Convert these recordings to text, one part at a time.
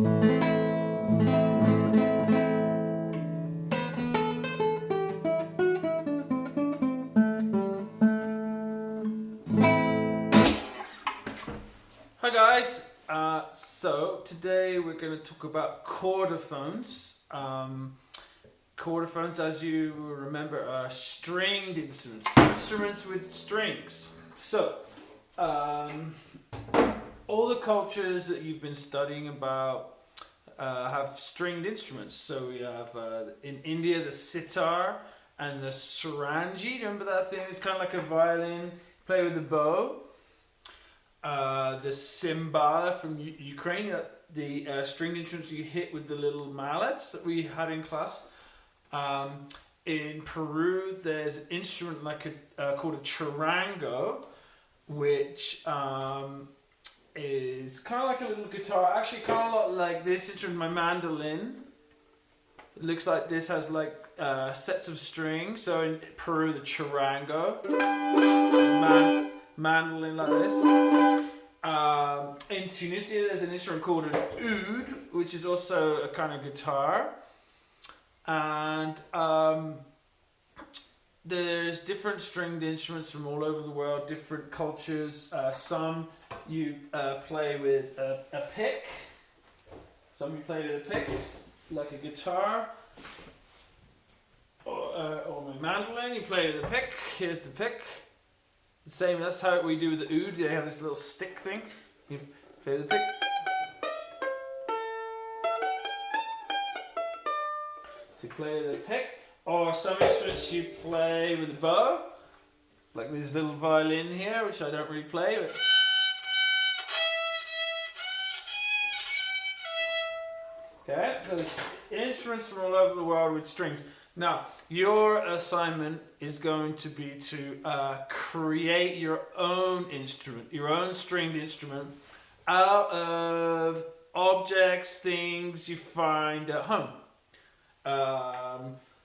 Hi guys, so today we're going to talk about chordophones. Chordophones, as you remember, are stringed instruments, instruments with strings. So, all the cultures that you've been studying about have stringed instruments. So we have in India the sitar and the sarangi. Do you remember that thing? It's kind of like a violin, play with the bow. The cymbala from Ukraine, the stringed instruments you hit with the little mallets that we had in class. In Peru, there's an instrument called a charango, which is kind of like a little guitar. Actually, kind of a lot like this instrument, my mandolin. It looks like this, has like sets of strings. So in Peru, the charango, mandolin like this. In Tunisia, there's an instrument called an oud, which is also a kind of guitar. And there's different stringed instruments from all over the world, different cultures. Some you play with a pick. Some you play with a pick, like a guitar. Or my mandolin, you play with a pick. Here's the pick. The same, that's how we do with the oud. They have this little stick thing. You play the pick. So you play with the pick. Or some instruments you play with the bow. Like this little violin here, which I don't really play with. Okay, so there's instruments from all over the world with strings. Now, your assignment is going to be to create your own instrument, your own stringed instrument, out of objects, things you find at home.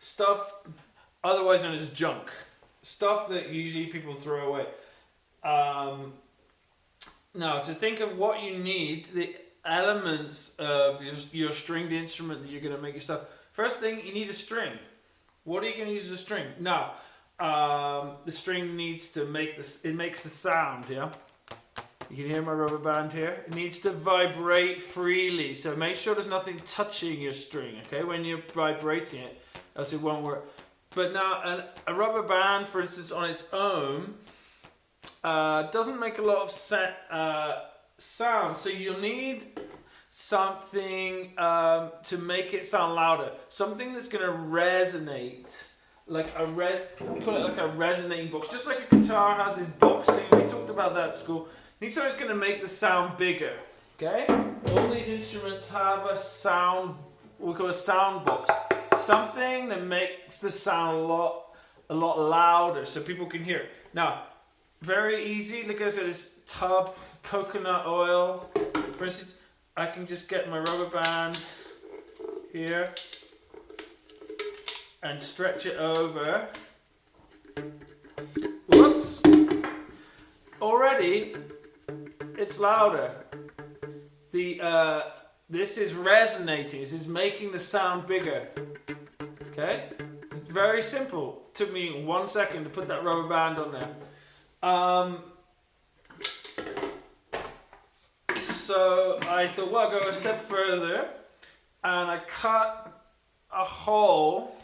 Stuff otherwise known as junk. Stuff that usually people throw away. Now, to think of what you need, the elements of your stringed instrument that you're going to make yourself. First thing, you need a string. What are you going to use as a string? Now, the string needs to make this. It makes the sound. Yeah, you can hear my rubber band here. It needs to vibrate freely. So make sure there's nothing touching your string. Okay, when you're vibrating it, else it won't work. But now, a rubber band, for instance, on its own, doesn't make a lot of sound. So you'll need something to make it sound louder. Something that's going to resonate, like we call it like a resonating box. Just like a guitar has this box thing, we talked about that at school. You need something that's going to make the sound bigger. Okay? All these instruments have a sound, we call a sound box. Something that makes the sound a lot louder so people can hear it. Now, very easy. Look at this tub, coconut oil, for instance. I can just get my rubber band here and stretch it over. Whoops! Already, it's louder. This is resonating. This is making the sound bigger. Okay? Very simple. Took me 1 second to put that rubber band on there. So I thought, well, I'll go a step further, and I cut a hole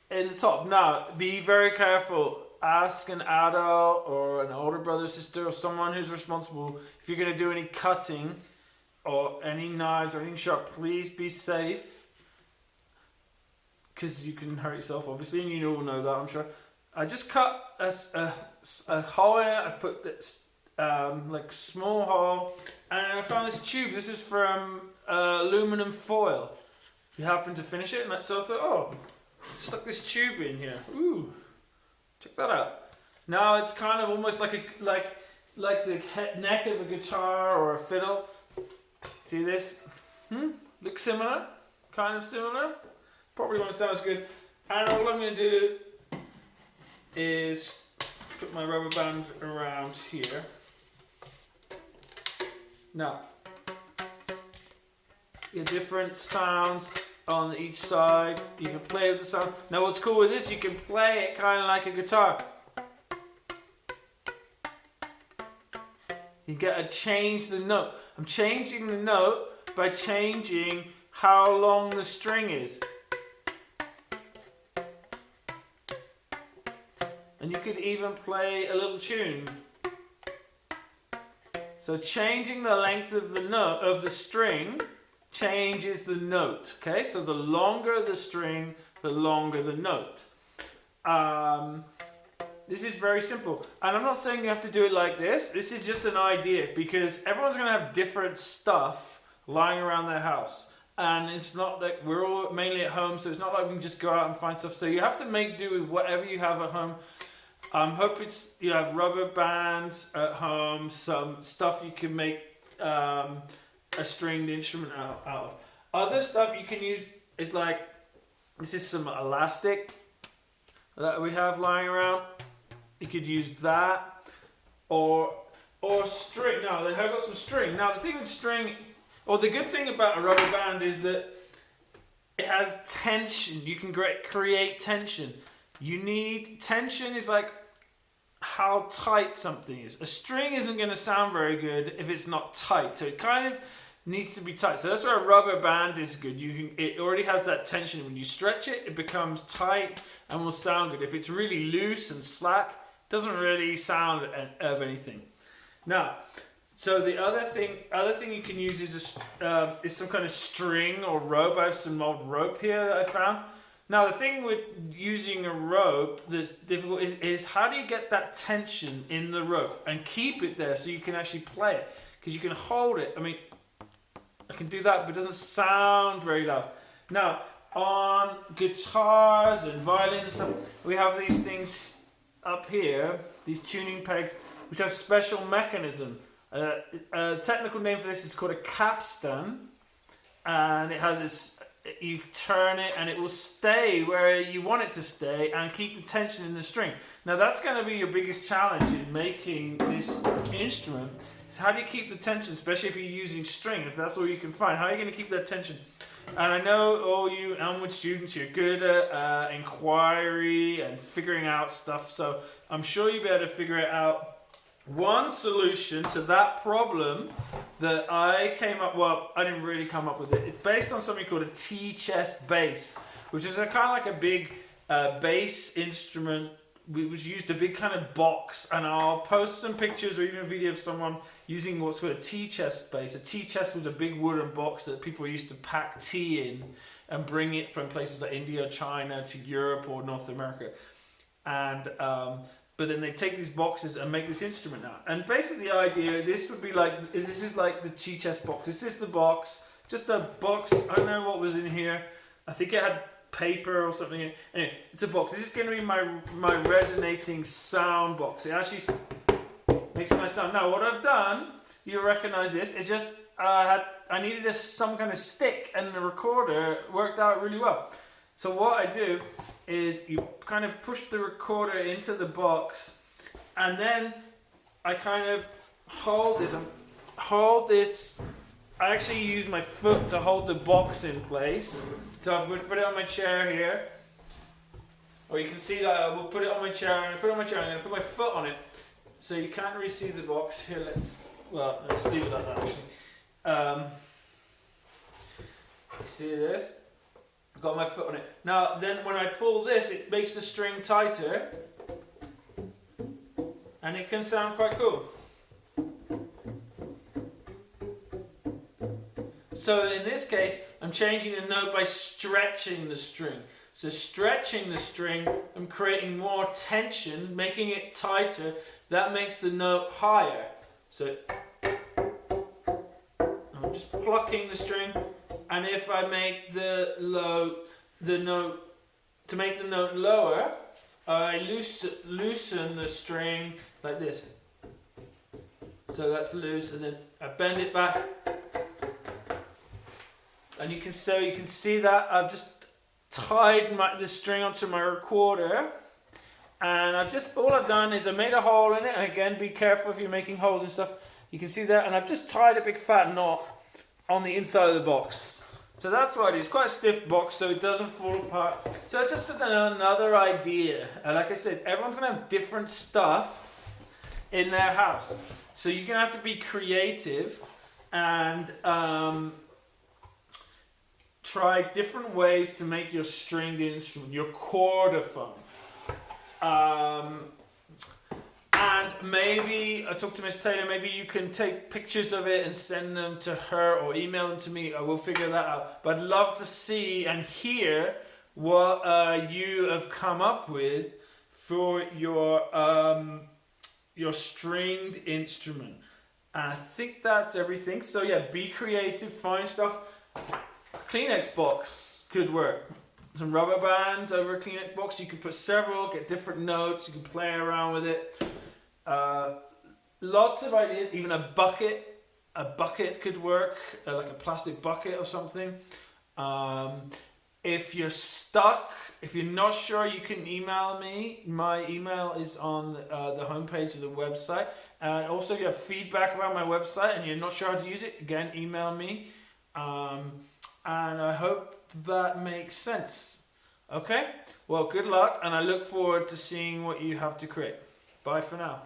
in the top. Now, be very careful. Ask an adult or an older brother, sister, or someone who's responsible. If you're going to do any cutting or any knives or anything sharp, please be safe, because you can hurt yourself, obviously, and you all know that, I'm sure. I just cut a hole in it. I put this like small hole, and I found this tube. This is from aluminum foil. We happened to finish it, and so I thought, oh, stuck this tube in here. Ooh, check that out. Now it's kind of almost like the neck of a guitar or a fiddle. See this? Looks similar, kind of similar. Probably won't sound as good. And all I'm going to do is put my rubber band around here. Now, You get different sounds on each side. You can play with the sound. Now what's cool with this, you can play it kind of like a guitar. You get to change the note. I'm changing the note by changing how long the string is. And you could even play a little tune. So changing the length of the note of the string changes the note. Okay, so the longer the string, the longer the note. This is very simple, and I'm not saying you have to do it like this. This is just an idea, because everyone's going to have different stuff lying around their house, and it's not like we're all mainly at home, so it's not like we can just go out and find stuff. So you have to make do with whatever you have at home. Hope you have rubber bands at home, some stuff you can make a stringed instrument out of. Other stuff you can use is like, this is some elastic that we have lying around. You could use that, or string. Now they have got some string. Now the thing with string, or the good thing about a rubber band is that it has tension. You can create tension. You need tension is like how tight something is. A string isn't going to sound very good if it's not tight. So it kind of needs to be tight. So that's where a rubber band is good. It already has that tension. When you stretch it, it becomes tight and will sound good. If it's really loose and slack, it doesn't really sound of anything. Now, so the other thing you can use is some kind of string or rope. I have some old rope here that I found. Now the thing with using a rope that's difficult is how do you get that tension in the rope and keep it there so you can actually play it? Because you can hold it. I mean, I can do that, but it doesn't sound very loud. Now, on guitars and violins and stuff, we have these things up here, these tuning pegs, which have special mechanism. A technical name for this is called a capstan, and it has this. You turn it and it will stay where you want it to stay and keep the tension in the string. Now that's going to be your biggest challenge in making this instrument. Is how do you keep the tension, especially if you're using string, if that's all you can find? How are you going to keep that tension? And I know all you Elmwood students, you're good at inquiry and figuring out stuff, so I'm sure you'll be able to figure it out. One solution to that problem that I came up, well, I didn't really come up with it. It's based on something called a T-chest bass, which is kind of like a big bass instrument. We used a big kind of box, and I'll post some pictures or even a video of someone using what's called a T-chest bass. A T-chest was a big wooden box that people used to pack tea in and bring it from places like India, China to Europe or North America. And but then they take these boxes and make this instrument now. And basically the idea, this is like the T-chest box. This is the box, just a box. I don't know what was in here. I think it had paper or something. Anyway, it's a box. This is going to be my resonating sound box. It actually makes a nice sound. Now what I've done, you'll recognize this, is just I needed some kind of stick, and the recorder worked out really well. So what I do is you kind of push the recorder into the box, and then I kind of hold this. I actually use my foot to hold the box in place. So I'm going to put it on my chair here. Or you can see that I will put it on my chair. I'm going to put my foot on it. So you can't really see the box. Here, let's leave it like that actually. See this? Got my foot on it. Now then when I pull this, it makes the string tighter, and it can sound quite cool. So in this case, I'm changing the note by stretching the string. So stretching the string, I'm creating more tension, making it tighter. That makes the note higher. So I'm just plucking the string. And if I make the note lower, I loosen the string like this. So that's loose, and then I bend it back. And you can see that I've just tied the string onto my recorder, and all I've done is I made a hole in it. And again, be careful if you're making holes and stuff. You can see that, and I've just tied a big fat knot on the inside of the box. So that's what it is. It's quite a stiff box so it doesn't fall apart. So that's just another idea. And like I said, everyone's going to have different stuff in their house. So you're going to have to be creative and try different ways to make your stringed instrument, your chordophone. And maybe, I talked to Miss Taylor, maybe you can take pictures of it and send them to her or email them to me. I will figure that out. But I'd love to see and hear what you have come up with for your stringed instrument. And I think that's everything. So yeah, be creative, find stuff. Kleenex box could work. Some rubber bands over a Kleenex box. You can put several, get different notes. You can play around with it. Lots of ideas. Even a bucket. A bucket could work, like a plastic bucket or something. If you're stuck, if you're not sure, you can email me. My email is on the homepage of the website. And also, if you have feedback about my website and you're not sure how to use it, again, email me. And I hope that makes sense. Okay? Well, good luck, and I look forward to seeing what you have to create. Bye for now.